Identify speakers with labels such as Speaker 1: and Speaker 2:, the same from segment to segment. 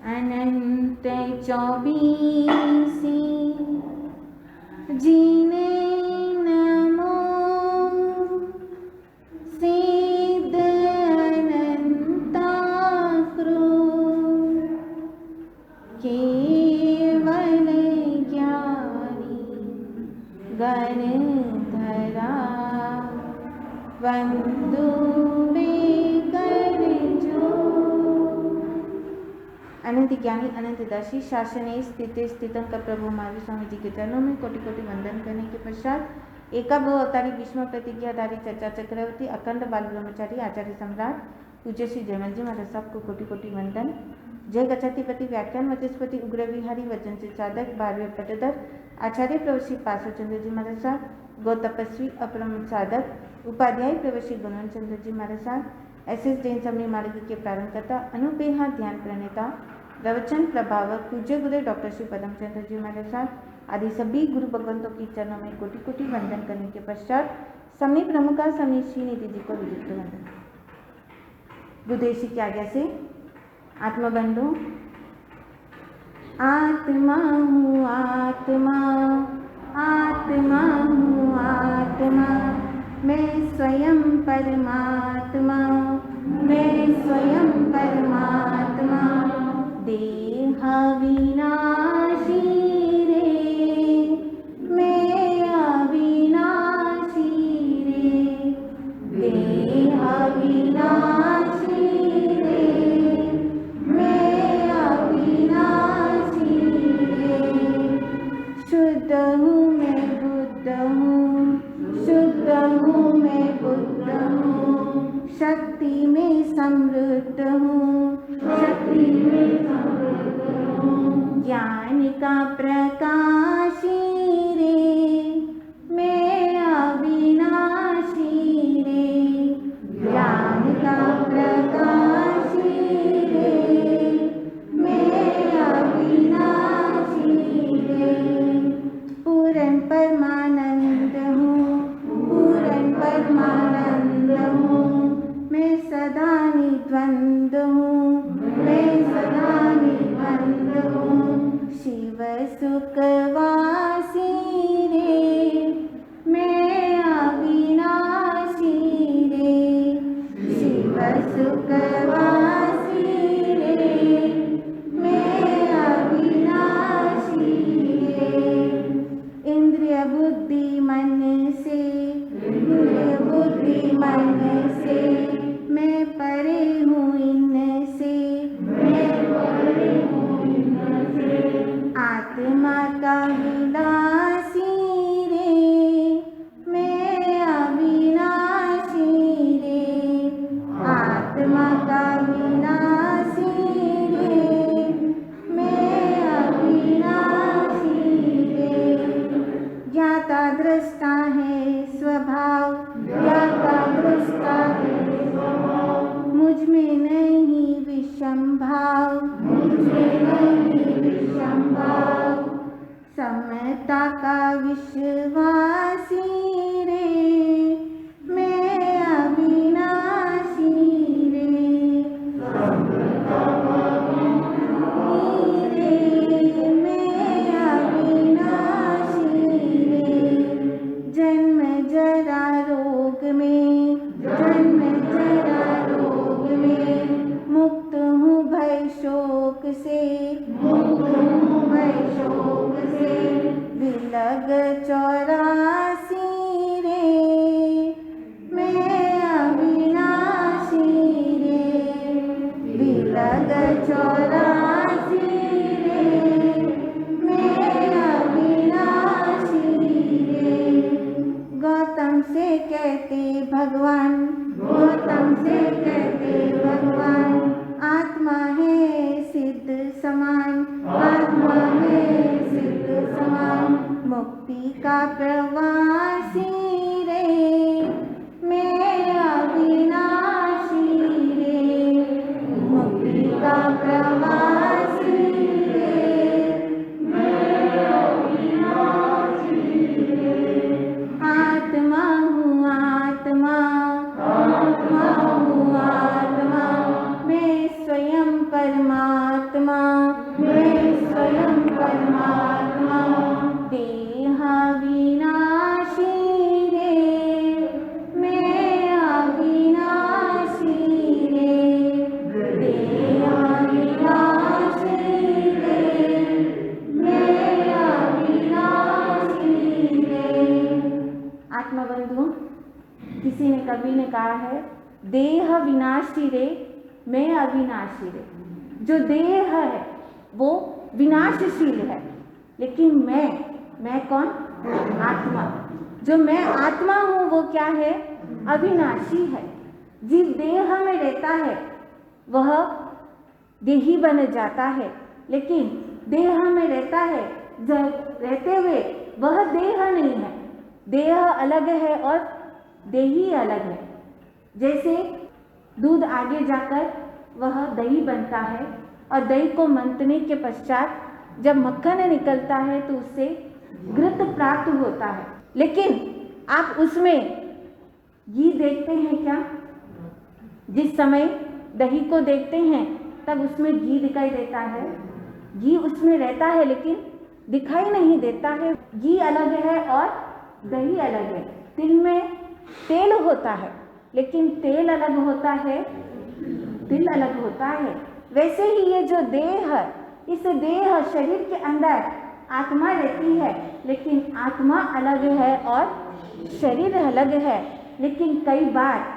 Speaker 1: अनंत 24 जीने नमो सिद्ध अनंता कृ केवल ज्ञानी गणधरा वंदु बेकर जो। अनंत ज्ञानी अनंत दर्शी शासन स्थितंकर प्रभु महावीर स्वामी जी के चरणों में कोटि कोटि वंदन करने के पश्चात एकाभव अवतारी भीष्म प्रतिज्ञाधारी चर्चा चक्रवर्ती अखंड बाल ब्रह्मचारी आचार्य सम्राट पूज्य श्री जयमल जी महाराज साहब को कोटि कोटि वंदन। जय गच्छतिपति व्याख्यान वचस्पति उग्र विहारी वचन से साधक 12वें पटधर आचार्य प्रवशी पार्श्वचंद्र जी महाराज साहब गौ तपस्वी अपरम साधक उपाध्याय प्रवशी गुणवंत चंद्र जी महाराज साहब एस जैन समरी मार्ग के प्रारंभकर्ता अनुपेहा ध्यान प्रणेता प्रवचन प्रभावक पूज्य गुरु डॉक्टर श्री पदमचंद्र जी महाराज साहब आदि सभी गुरु भगवंतों की चरणों में कोटि कोटि वंदन करने के पश्चात समनी प्रमुखा समनी श्रीनिधि जी को विदित वंदन। बुद्धेशी की आज्ञा से आत्मबंधु आत्मा हूँ आत्मा आत्मा हूँ आत्मा मैं स्वयं परमात्मा मैं स्वयं परमात्मा देह विनाशी रे मैं अविनाशी रे देह विनाशी रे मैं अविनाशी रे शुद्ध हूँ मैं बुद्ध हूँ शुद्ध हूँ मैं बुद्ध हूँ शक्ति में समृद्ध हूँ शक्ति में समृद्ध हूँ ज्ञान का प्रकाशी रे मैं अविनाशी रे ज्ञान का प्रकाशी रे मैं अविनाशी रे पूर्ण परमानंद हूँ पूर्ण परमानंद हूँ मैं सदा निद्वंद हूँ मैं सदा निद्वंद हूँ शिव सुखवासी रे मैं अविनाशी रे शिव सुखवासी रे मैं अविनाशी रे इंद्रिय बुद्धि मन से इंद्रिय बुद्धि मन से मैं परे हूँ इनसे मैं परे हूँ इनसे आत्मा का विलासी रे मैं अविनाशी रे आत्मा का विनाशी रे मैं अविनाशी रे ज्ञाता दृष्टा है स्वभाव ज्ञाता दृष्टा है मुझ में नहीं विषम भाव मुझ में नहीं विषम भाव समता का विश्वासी रे मैं अविनाशी रे समता का विश्वासी रे मैं अविनाशी रे जन्म जरा रोग में जन्म जरा रोग में मुक्त हूँ भय शोक से मुक्त हूँ भय शोक से विलग 84 रे मैं अविनाशी रे विलग 84 रे मैं अविनाशी रे गौतम से कहते भगवान गौतम से कहते भगवान आत्मा है सिद्ध समान आत्मा है सिद्ध समान मुक्ति का प्रवासी रे मैं अविनाशी रे मुक्ति का प्रवासी रे मैं अविनाशी रे आत्मा हूँ आत्मा आत्मा हूँ आत्मा मैं स्वयं परमात्मा आत्मा बंधु, किसी ने कवि ने कहा है, देह विनाशी रे मैं अविनाशी रे। जो देह है वो विनाशशील है, लेकिन मैं कौन? आत्मा। जो मैं आत्मा हूँ वो क्या है? अविनाशी है। जिस देह में रहता है वह देही बन जाता है, लेकिन देह में रहता है जब रहते हुए वह देह नहीं है। देह अलग है और देही अलग है। जैसे दूध आगे जाकर वह दही बनता है और दही को मंथने के पश्चात जब मक्खन निकलता है तो उससे घृत प्राप्त होता है, लेकिन आप उसमें घी देखते हैं क्या? जिस समय दही को देखते हैं तब उसमें घी दिखाई देता है। घी उसमें रहता है लेकिन दिखाई नहीं देता है। घी अलग है और दही अलग है। तिल में तेल होता है लेकिन तेल अलग होता है, तिल अलग होता है। वैसे ही ये जो देह है, इस देह शरीर के अंदर आत्मा रहती है, लेकिन आत्मा अलग है और शरीर अलग है। लेकिन कई बार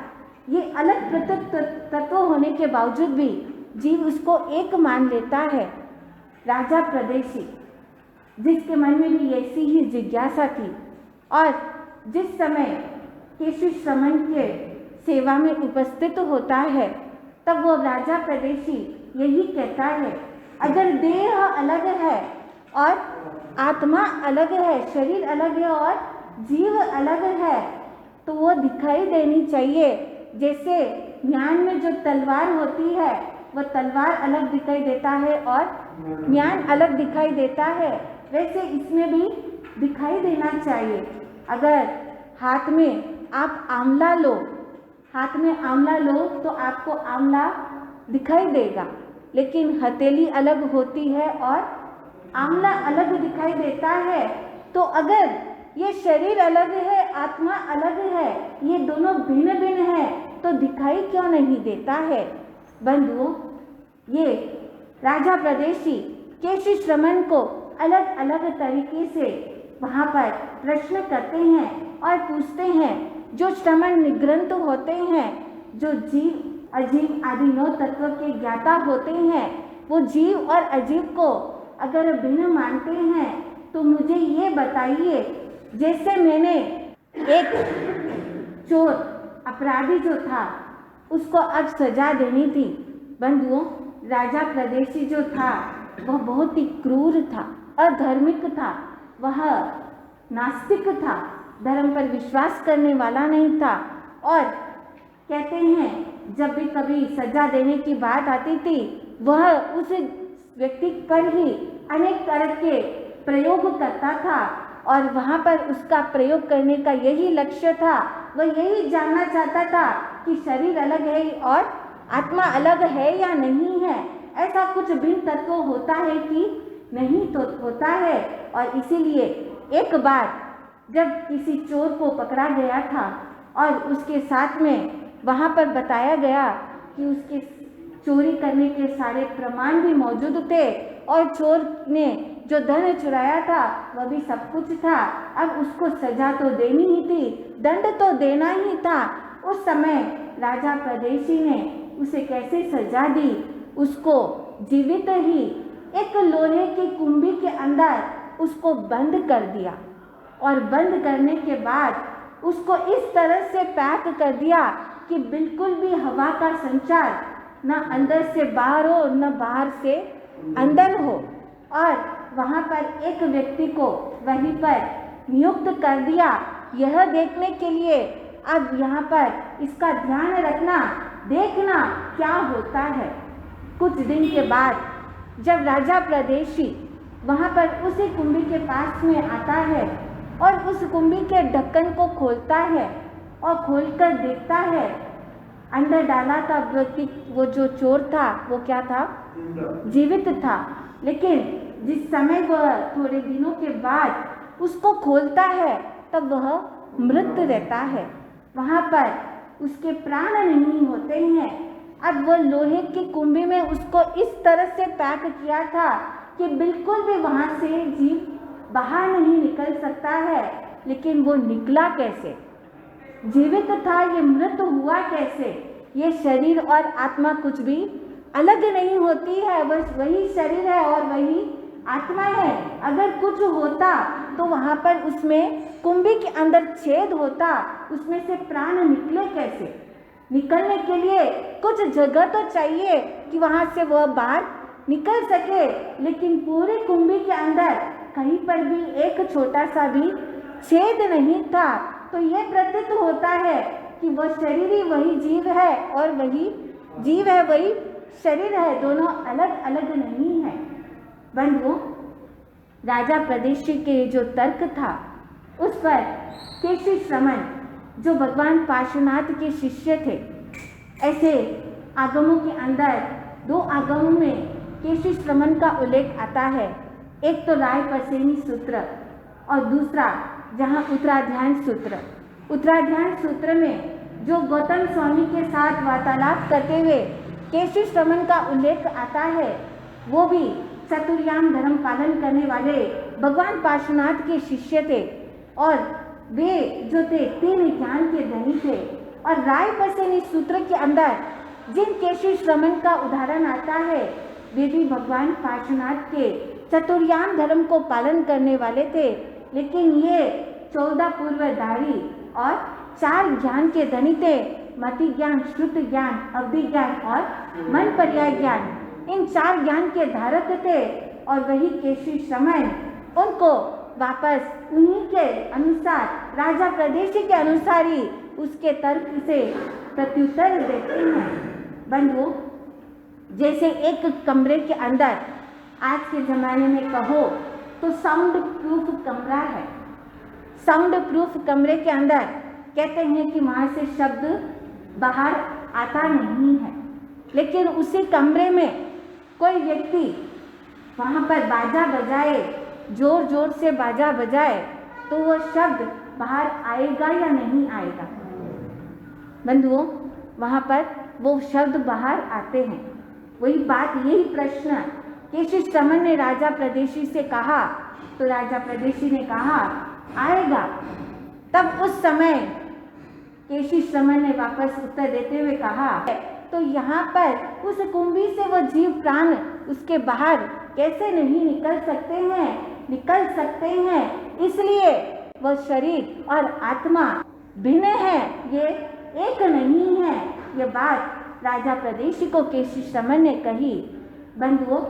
Speaker 1: ये अलग पृथक तत्व होने के बावजूद भी जीव उसको एक मान लेता है। राजा प्रदेशी, जिसके मन में भी ऐसी ही जिज्ञासा थी और जिस समय केशव श्रमण के सेवा में उपस्थित होता है तब वो राजा प्रदेशी यही कहता है, अगर देह अलग है और आत्मा अलग है, शरीर अलग है और जीव अलग है, तो वो दिखाई देनी चाहिए। जैसे ज्ञान में जो तलवार होती है वह तलवार अलग दिखाई देता है और ज्ञान अलग दिखाई देता है, वैसे इसमें भी दिखाई देना चाहिए। अगर हाथ में आप आंवला लो, हाथ में आंवला लो तो आपको आंवला दिखाई देगा, लेकिन हथेली अलग होती है और आंवला अलग दिखाई देता है। तो अगर ये शरीर अलग है, आत्मा अलग है, ये दोनों भिन्न भिन्न है, तो दिखाई क्यों नहीं देता है? बंधुओं, ये राजा प्रदेशी केशव श्रमण को अलग अलग तरीके से वहाँ पर प्रश्न करते हैं और पूछते हैं। जो श्रमण निग्रंथ होते हैं, जो जीव अजीव आदि 9 तत्व के ज्ञाता होते हैं, वो जीव और अजीव को अगर भिन्न मानते हैं तो मुझे ये बताइए, जैसे मैंने एक चोर अपराधी जो था उसको अब सजा देनी थी। बंधुओं, राजा प्रदेशी जो था वह बहुत ही क्रूर था, अधार्मिक था, वह नास्तिक था, धर्म पर विश्वास करने वाला नहीं था। और कहते हैं जब भी कभी सजा देने की बात आती थी वह उस व्यक्ति पर ही अनेक तरह के प्रयोग करता था और वहाँ पर उसका प्रयोग करने का यही लक्ष्य था। वह यही जानना चाहता था कि शरीर अलग है और आत्मा अलग है या नहीं है, ऐसा कुछ भिन्न तत्व होता है कि नहीं तो होता है। और इसीलिए एक बार जब किसी चोर को पकड़ा गया था और उसके साथ में वहाँ पर बताया गया कि उसके चोरी करने के सारे प्रमाण भी मौजूद थे और चोर ने जो धन चुराया था वह भी सब कुछ था, अब उसको सजा तो देनी ही थी, दंड तो देना ही था। उस समय राजा प्रदेशी ने उसे कैसे सजा दी? उसको जीवित ही एक लोहे की कुंभी के अंदर उसको बंद कर दिया और बंद करने के बाद उसको इस तरह से पैक कर दिया कि बिल्कुल भी हवा का संचार न अंदर से बाहर हो न बाहर से अंदर हो। और वहाँ पर एक व्यक्ति को वहीं पर नियुक्त कर दिया यह देखने के लिए, अब यहाँ पर इसका ध्यान रखना, देखना क्या होता है। कुछ दिन के बाद जब राजा प्रदेशी वहाँ पर उसी कुंभी के पास में आता है और उस कुंभी के ढक्कन को खोलता है और खोलकर देखता है, अंदर डाला था व्यक्ति, वो जो चोर था वो क्या था? जीवित था। लेकिन जिस समय वह थोड़े दिनों के बाद उसको खोलता है तब वह मृत रहता है, वहाँ पर उसके प्राण नहीं होते हैं। अब वह लोहे की कुंभी में उसको इस तरह से पैक किया था कि बिल्कुल भी वहाँ से जीव बाहर नहीं निकल सकता है। लेकिन वो निकला कैसे? जीवित था, ये मृत हुआ कैसे? ये शरीर और आत्मा कुछ भी अलग नहीं होती है, बस वही शरीर है और वही आत्मा है। अगर कुछ होता तो वहाँ पर उसमें कुंभी के अंदर छेद होता, उसमें से प्राण निकले कैसे? निकलने के लिए कुछ जगह तो चाहिए कि वहाँ से वह बाहर निकल सके, लेकिन पूरे कुंभी के अंदर कहीं पर भी एक छोटा सा भी छेद नहीं था। तो यह प्रतीत होता है कि वह शरीर ही वही जीव है और वही जीव है वही शरीर है, दोनों अलग अलग नहीं है। बंधुओं, राजा प्रदेशी के जो तर्क था उस पर केशी श्रमण जो भगवान पार्श्वनाथ के शिष्य थे, ऐसे आगमों के अंदर दो आगमों में केशी श्रमण का उल्लेख आता है। एक तो राय पसेनी सूत्र और दूसरा जहाँ उत्तराध्यान सूत्र। उत्तराध्यान सूत्र में जो गौतम स्वामी के साथ वार्तालाप करते हुए केशी श्रमण का उल्लेख आता है, वो भी चतुर्याम धर्म पालन करने वाले भगवान पार्श्वनाथ के शिष्य थे और वे जो थे 3 ज्ञान के धनी थे। और राय पसेनी सूत्र के अंदर जिन केशी श्रमण का उदाहरण आता है, वे भी भगवान पार्श्वनाथ के चतुर्याम धर्म को पालन करने वाले थे, लेकिन ये 14 पूर्वधारी और 4 ज्ञान के धनी थे। मति ज्ञान, श्रुत ज्ञान, अवधि ज्ञान और मन पर्याय ज्ञान, इन 4 ज्ञान के धारक थे। और वही केशी श्रमण उनको वापस उन्हीं के अनुसार, राजा प्रदेशी के अनुसार ही उसके तर्क से प्रत्युत्तर देते हैं। बंधुओं, जैसे एक कमरे के अंदर आज के ज़माने में कहो तो साउंड प्रूफ कमरा है। साउंड प्रूफ कमरे के अंदर कहते हैं कि वहाँ से शब्द बाहर आता नहीं है, लेकिन उसी कमरे में कोई व्यक्ति वहाँ पर बाजा बजाए, जोर जोर से बाजा बजाए, तो वो शब्द बाहर आएगा या नहीं आएगा? बंधुओं, वहाँ पर वो शब्द बाहर आते हैं। वही बात, यही प्रश्न केशी श्रमण ने राजा प्रदेशी से कहा, तो राजा प्रदेशी ने कहा आएगा। तब उस समय केशी श्रमण ने वापस उत्तर देते हुए कहा, तो यहाँ पर उस कुंभी से वो जीव प्राण उसके बाहर कैसे नहीं निकल सकते हैं? निकल सकते हैं, इसलिए वह शरीर और आत्मा भिन्न है, ये एक नहीं है। ये बात राजा प्रदेशी को केशी श्रमण ने कही। बंधुओं,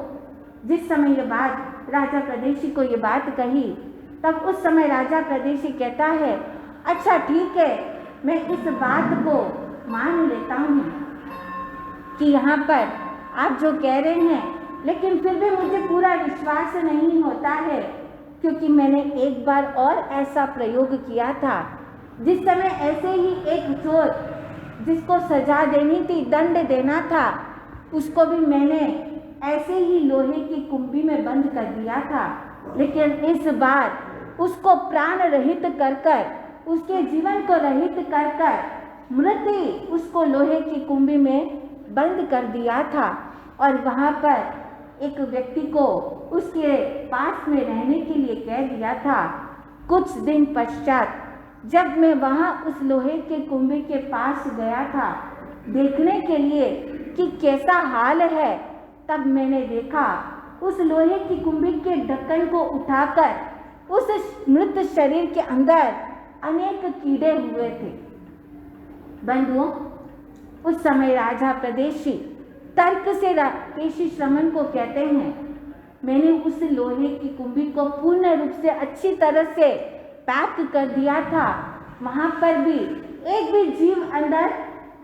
Speaker 1: जिस समय ये बात राजा प्रदेशी को ये बात कही, तब उस समय राजा प्रदेशी कहता है, अच्छा ठीक है, मैं इस बात को मान लेता हूँ कि यहाँ पर आप जो कह रहे हैं, लेकिन फिर भी मुझे पूरा विश्वास नहीं होता है, क्योंकि मैंने एक बार और ऐसा प्रयोग किया था। जिस समय ऐसे ही एक चोर जिसको सजा देनी थी, दंड देना था, उसको भी मैंने ऐसे ही लोहे की कुंभी में बंद कर दिया था, लेकिन इस बार उसको प्राण रहित कर कर, उसके जीवन को रहित कर कर, मृत्यु उसको लोहे की कुंभी में बंद कर दिया था। और वहाँ पर एक व्यक्ति को उसके पास में रहने के लिए कह दिया था। कुछ दिन पश्चात जब मैं वहाँ उस लोहे के कुंभी के पास गया था देखने के लिए कि कैसा हाल है, तब मैंने देखा उस लोहे की कुंभी के ढक्कन को उठाकर उस मृत शरीर के अंदर अनेक कीड़े हुए थे। बंधुओं, उस समय राजा प्रदेशी तर्क से केशी श्रमण को कहते हैं, मैंने उस लोहे की कुंभी को पूर्ण रूप से अच्छी तरह से पैक कर दिया था, वहाँ पर भी एक भी जीव अंदर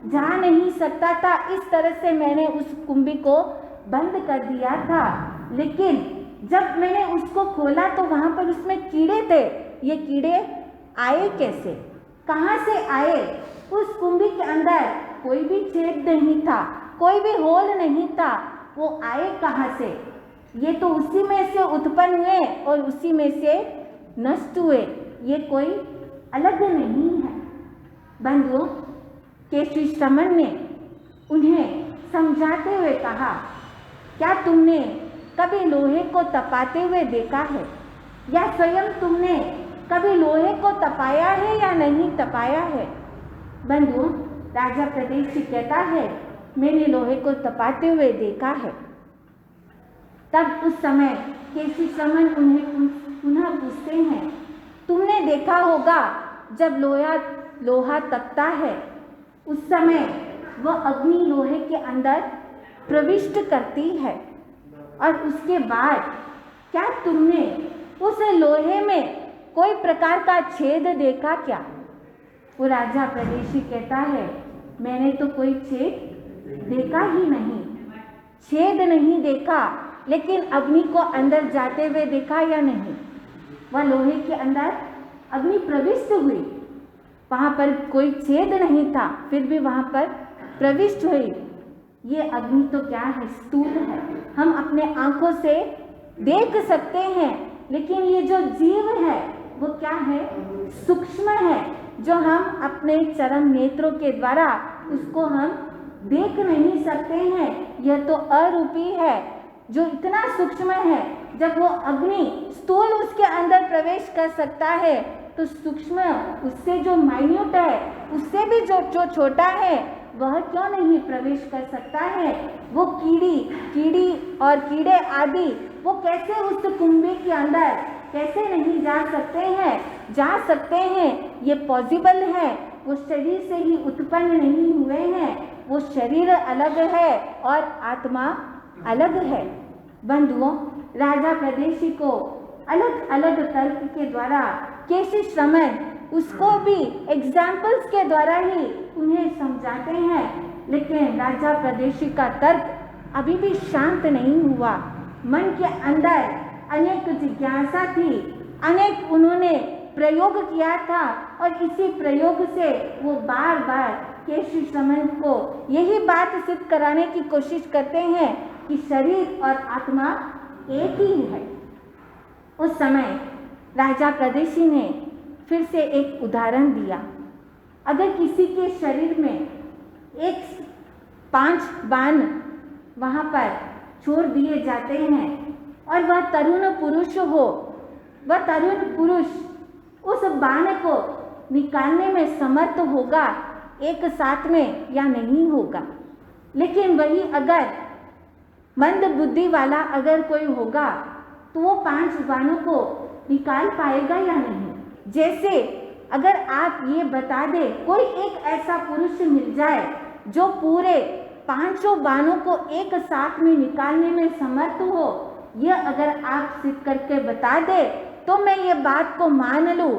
Speaker 1: जा नहीं सकता था, इस तरह से मैंने उस कुंभी को बंद कर दिया था। लेकिन जब मैंने उसको खोला तो वहाँ पर उसमें कीड़े थे। ये कीड़े आए कैसे, कहाँ से आए? उस कुंभी के अंदर कोई भी छेद नहीं था, कोई भी होल नहीं था, वो आए कहाँ से? ये तो उसी में से उत्पन्न हुए और उसी में से नष्ट हुए, ये कोई अलग नहीं है। बंधुओं, केशी श्रमण ने उन्हें समझाते हुए कहा, क्या तुमने कभी लोहे को तपाते हुए देखा है, या स्वयं तुमने कभी लोहे को तपाया है या नहीं तपाया है? बंधुओं, राजा प्रदेशी कहता है, मैंने लोहे को तपाते हुए देखा है। तब उस समय केसी श्रमण उन्हें पुनः पूछते हैं, तुमने देखा होगा जब लोहा तपता है, उस समय वह अग्नि लोहे के अंदर प्रविष्ट करती है, और उसके बाद क्या तुमने उस लोहे में कोई प्रकार का छेद देखा क्या? वो राजा प्रदेशी कहता है, मैंने तो कोई छेद देखा ही नहीं। छेद नहीं देखा, लेकिन अग्नि को अंदर जाते हुए देखा या नहीं? वह लोहे के अंदर अग्नि प्रविष्ट हुई, वहाँ पर कोई छेद नहीं था, फिर भी वहाँ पर प्रविष्ट हुई। ये अग्नि तो क्या है? स्थूल है, हम अपने आंखों से देख सकते हैं, लेकिन ये जो जीव है वो क्या है? सूक्ष्म है, जो हम अपने चरम नेत्रों के द्वारा उसको हम देख नहीं सकते हैं। यह तो अरूपी है, जो इतना सूक्ष्म है। जब वो अग्नि स्थूल उसके अंदर प्रवेश कर सकता है, तो सूक्ष्म उससे जो माइन्यूट है, उससे भी जो छोटा है, वह क्यों नहीं प्रवेश कर सकता है? वो कीड़ी और कीड़े आदि वो कैसे उस कुंभे के अंदर कैसे नहीं जा सकते हैं? जा सकते हैं, ये पॉसिबल है। वो शरीर से ही उत्पन्न नहीं हुए हैं, वो शरीर अलग है और आत्मा अलग है। बंधुओं, राजा प्रदेशी को अलग अलग तर्क के द्वारा केसी श्रमण उसको भी एग्जाम्पल्स के द्वारा ही उन्हें समझाते हैं, लेकिन राजा प्रदेशी का तर्क अभी भी शांत नहीं हुआ। मन के अंदर अनेक जिज्ञासा थी, अनेक उन्होंने प्रयोग किया था, और इसी प्रयोग से वो बार बार केसी श्रमण को यही बात सिद्ध कराने की कोशिश करते हैं कि शरीर और आत्मा एक ही है। उस समय राजा प्रदेशी ने फिर से एक उदाहरण दिया। अगर किसी के शरीर में 5 बाण वहाँ पर छोड़ दिए जाते हैं और वह तरुण पुरुष हो, वह तरुण पुरुष उस बाण को निकालने में समर्थ होगा एक साथ में या नहीं होगा? लेकिन वही अगर मंद बुद्धि वाला अगर कोई होगा तो वो 5 बाणों को निकाल पाएगा या नहीं? जैसे अगर आप ये बता दें, कोई एक ऐसा पुरुष मिल जाए जो पूरे 5 बाणों को एक साथ में निकालने में समर्थ हो, यह अगर आप सिद्ध करके बता दे तो मैं ये बात को मान लूँ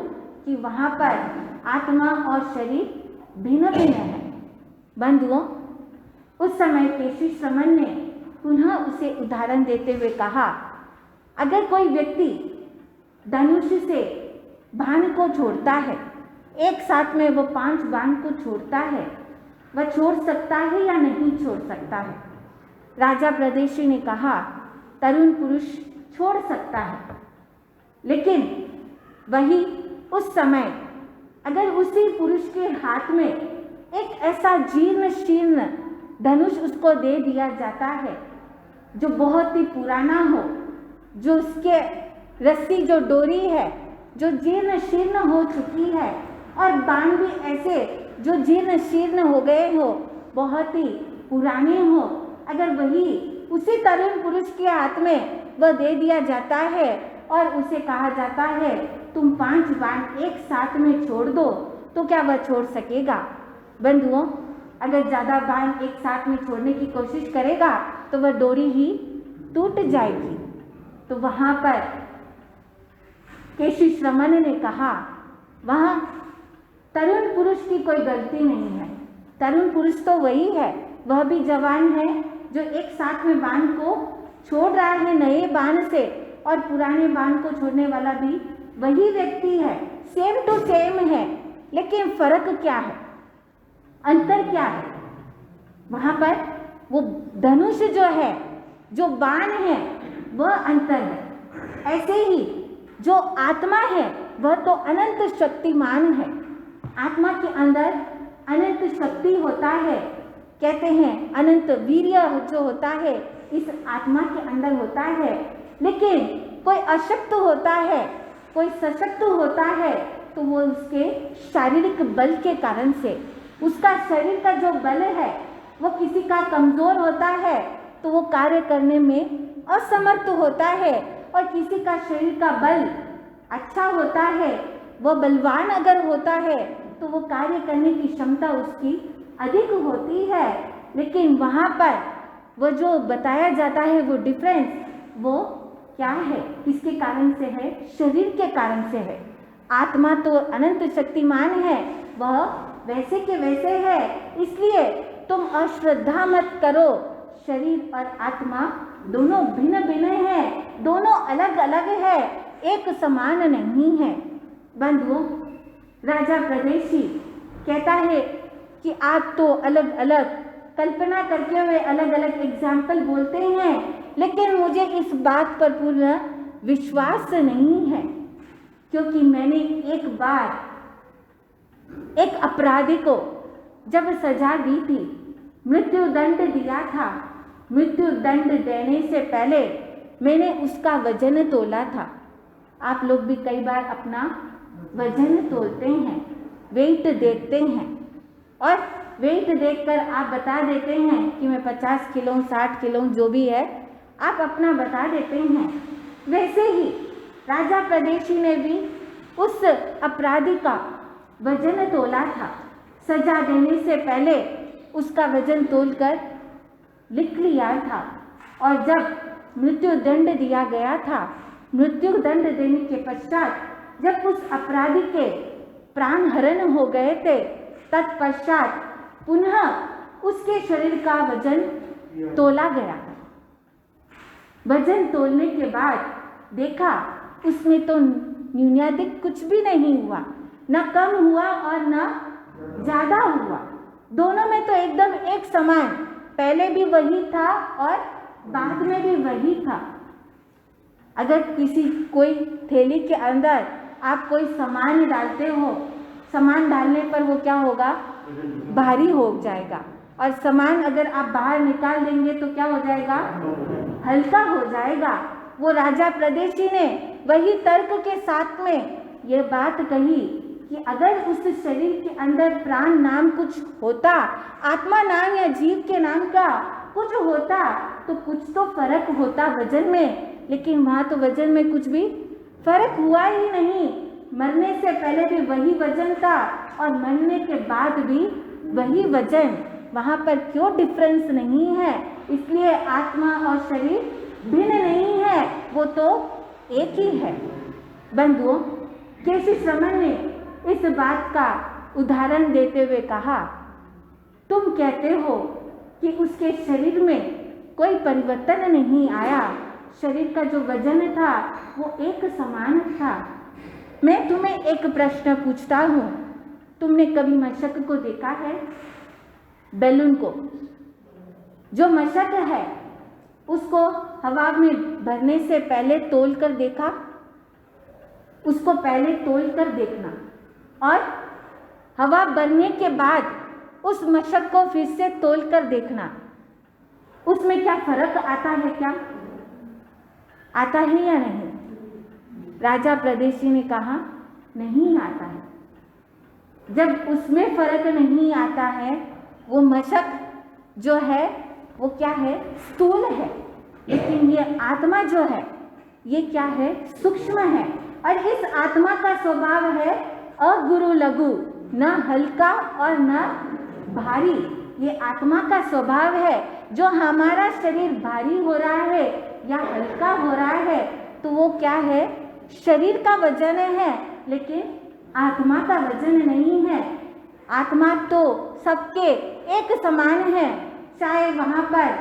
Speaker 1: कि वहाँ पर आत्मा और शरीर भिन्न भिन्न है। बंधुओं, उस समय केसी श्रमण ने पुनः उसे उदाहरण देते हुए कहा, अगर कोई व्यक्ति धनुष से बाण को छोड़ता है, एक साथ में वो 5 बाण को छोड़ता है, वह छोड़ सकता है या नहीं छोड़ सकता है? राजा प्रदेशी ने कहा, तरुण पुरुष छोड़ सकता है, लेकिन वही उस समय अगर उसी पुरुष के हाथ में एक ऐसा जीर्ण शीर्ण धनुष उसको दे दिया जाता है जो बहुत ही पुराना हो, जो उसके रस्सी जो डोरी है जो जीर्ण शीर्ण हो चुकी है, और बाण भी ऐसे जो जीर्ण शीर्ण हो गए हो, बहुत ही पुराने हो, अगर वही उसी तरुण पुरुष के हाथ में वह दे दिया जाता है और उसे कहा जाता है तुम 5 बाण एक साथ में छोड़ दो, तो क्या वह छोड़ सकेगा? बंधुओं, अगर ज़्यादा बाण एक साथ में छोड़ने की कोशिश करेगा तो वह डोरी ही टूट जाएगी। तो वहाँ पर केसी श्रमण ने कहा, वहाँ तरुण पुरुष की कोई गलती नहीं है। तरुण पुरुष तो वही है, वह भी जवान है जो एक साथ में बाण को छोड़ रहा है नए बाण से, और पुराने बाण को छोड़ने वाला भी वही व्यक्ति है, सेम टू सेम है। लेकिन फर्क क्या है, अंतर क्या है? वहाँ पर वो धनुष जो है, जो बाण है, वह अंतर है। ऐसे ही जो आत्मा है वह तो अनंत शक्तिमान है। आत्मा के अंदर अनंत शक्ति होता है, कहते हैं अनंत वीर्य जो होता है इस आत्मा के अंदर होता है। लेकिन कोई अशक्त होता है, कोई सशक्त होता है, तो वो उसके शारीरिक बल के कारण से, उसका शरीर का जो बल है वो किसी का कमज़ोर होता है तो वो कार्य करने में असमर्थ होता है, और किसी का शरीर का बल अच्छा होता है, वो बलवान अगर होता है तो वो कार्य करने की क्षमता उसकी अधिक होती है। लेकिन वहाँ पर वो जो बताया जाता है वो डिफरेंस वो क्या है, किसके कारण से है? शरीर के कारण से है। आत्मा तो अनंत शक्तिमान है, वह वैसे के वैसे है, इसलिए तुम अश्रद्धा मत करो। शरीर और आत्मा दोनों भिन्न भिन्न है, दोनों अलग अलग है, एक समान नहीं है। बंधुओं, राजा प्रदेशी कहता है कि आप तो अलग अलग कल्पना करके हुए अलग अलग एग्जाम्पल बोलते हैं, लेकिन मुझे इस बात पर पूर्ण विश्वास नहीं है, क्योंकि मैंने एक बार एक अपराधी को जब सजा दी थी, मृत्यु दंड दिया था, मृत्यु दंड देने से पहले मैंने उसका वजन तोला था। आप लोग भी कई बार अपना वजन तोलते हैं, वेट देखते हैं, और वेट देखकर आप बता देते हैं कि मैं 50 किलो 60 किलो जो भी है आप अपना बता देते हैं। वैसे ही राजा प्रदेशी ने भी उस अपराधी का वजन तोला था। सजा देने से पहले उसका वजन तोलकर लिख लिया था, और जब मृत्यु दंड दिया गया था, मृत्यु दंड देने के पश्चात जब उस अपराधी के प्राण हरण हो गए थे, तत्पश्चात पुनः उसके शरीर का वजन तोला गया। वजन तोलने के बाद देखा उसमें तो न्यूनाधिक कुछ भी नहीं हुआ, न कम हुआ और न ज़्यादा हुआ, दोनों में तो एकदम एक समान, पहले भी वही था और बाद में भी वही था। अगर किसी कोई थैली के अंदर आप कोई सामान डालते हो, सामान डालने पर वो क्या होगा? भारी हो जाएगा, और सामान अगर आप बाहर निकाल देंगे तो क्या हो जाएगा? हल्का हो जाएगा। वो राजा प्रदेशी ने वही तर्क के साथ में ये बात कही कि अगर उस शरीर के अंदर प्राण नाम कुछ होता, आत्मा नाम या जीव के नाम का कुछ होता, तो कुछ तो फर्क होता वजन में, लेकिन वहाँ तो वजन में कुछ भी फर्क हुआ ही नहीं। मरने से पहले भी वही वजन था और मरने के बाद भी वही वजन, वहाँ पर क्यों डिफरेंस नहीं है? इसलिए आत्मा और शरीर भिन्न नहीं है, वो तो एक ही है। बंधुओं, केसी श्रमण ने इस बात का उदाहरण देते हुए कहा, तुम कहते हो कि उसके शरीर में कोई परिवर्तन नहीं आया, शरीर का जो वजन था वो एक समान था। मैं तुम्हें एक प्रश्न पूछता हूँ, तुमने कभी मशक को देखा है? बैलून को, जो मशक है उसको हवा में भरने से पहले तोल कर देखा? उसको पहले तोल कर देखना और हवा भरने के बाद उस मशक को फिर से तोल कर देखना, उसमें क्या फर्क आता है? क्या आता है या नहीं? राजा प्रदेशी ने कहा नहीं आता है। जब उसमें फर्क नहीं आता है, वो मशक जो है वो क्या है? स्थूल है, लेकिन ये आत्मा जो है ये क्या है? सूक्ष्म है। और इस आत्मा का स्वभाव है अगुरु लघु, न हल्का और न भारी। ये आत्मा का स्वभाव है। जो हमारा शरीर भारी हो रहा है या हल्का हो रहा है तो वो क्या है? शरीर का वजन है, लेकिन आत्मा का वजन नहीं है। आत्मा तो सबके एक समान है, चाहे वहाँ पर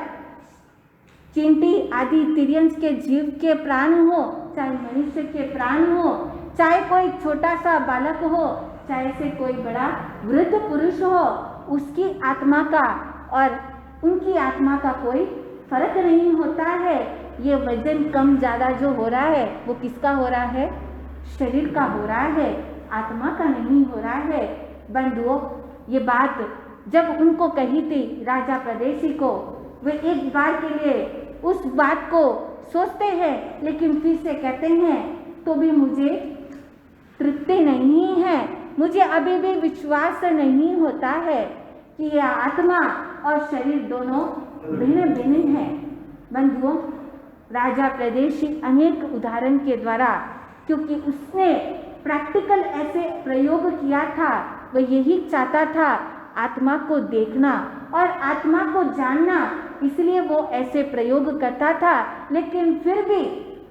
Speaker 1: चींटी आदि तिर्यंस के जीव के प्राण हो, चाहे मनुष्य के प्राण हो, चाहे कोई छोटा सा बालक हो, चाहे से कोई बड़ा वृद्ध पुरुष हो, उसकी आत्मा का और उनकी आत्मा का कोई फर्क नहीं होता है। ये वजन कम ज़्यादा जो हो रहा है वो किसका हो रहा है? शरीर का हो रहा है, आत्मा का नहीं हो रहा है। बंधुओं, ये बात जब उनको कही थी राजा प्रदेशी को, वे एक बार के लिए उस बात को सोचते हैं, लेकिन फिर से कहते हैं तो भी मुझे तृप्ति नहीं है। मुझे अभी भी विश्वास नहीं होता है कि यह आत्मा और शरीर दोनों भिन्न भिन्न हैं। बंधुओं, राजा प्रदेशी अनेक उदाहरण के द्वारा, क्योंकि उसने प्रैक्टिकल ऐसे प्रयोग किया था, वह यही चाहता था आत्मा को देखना और आत्मा को जानना, इसलिए वो ऐसे प्रयोग करता था। लेकिन फिर भी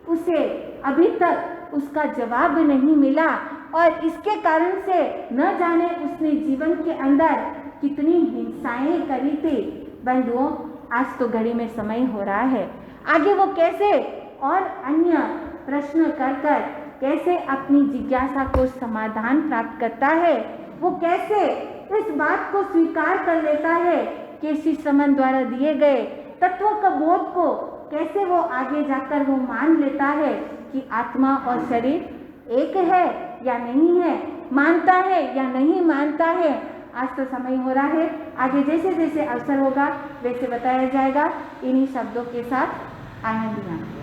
Speaker 1: उसे अभी तक उसका जवाब नहीं मिला और इसके कारण से न जाने उसने जीवन के अंदर कितनी हिंसाएं करी थी। बंधुओं, आज तो घड़ी में समय हो रहा है, आगे वो कैसे और अन्य प्रश्न कर कर कैसे अपनी जिज्ञासा को समाधान प्राप्त करता है, वो कैसे इस बात को स्वीकार कर लेता है कि श्री श्रमण द्वारा दिए गए तत्वों का बोध को कैसे वो आगे जाकर वो मान लेता है कि आत्मा और शरीर एक है या नहीं है, मानता है या नहीं मानता है। आज तो समय हो रहा है, आगे जैसे जैसे अवसर होगा वैसे बताया जाएगा। इन्हीं शब्दों के साथ आनंद।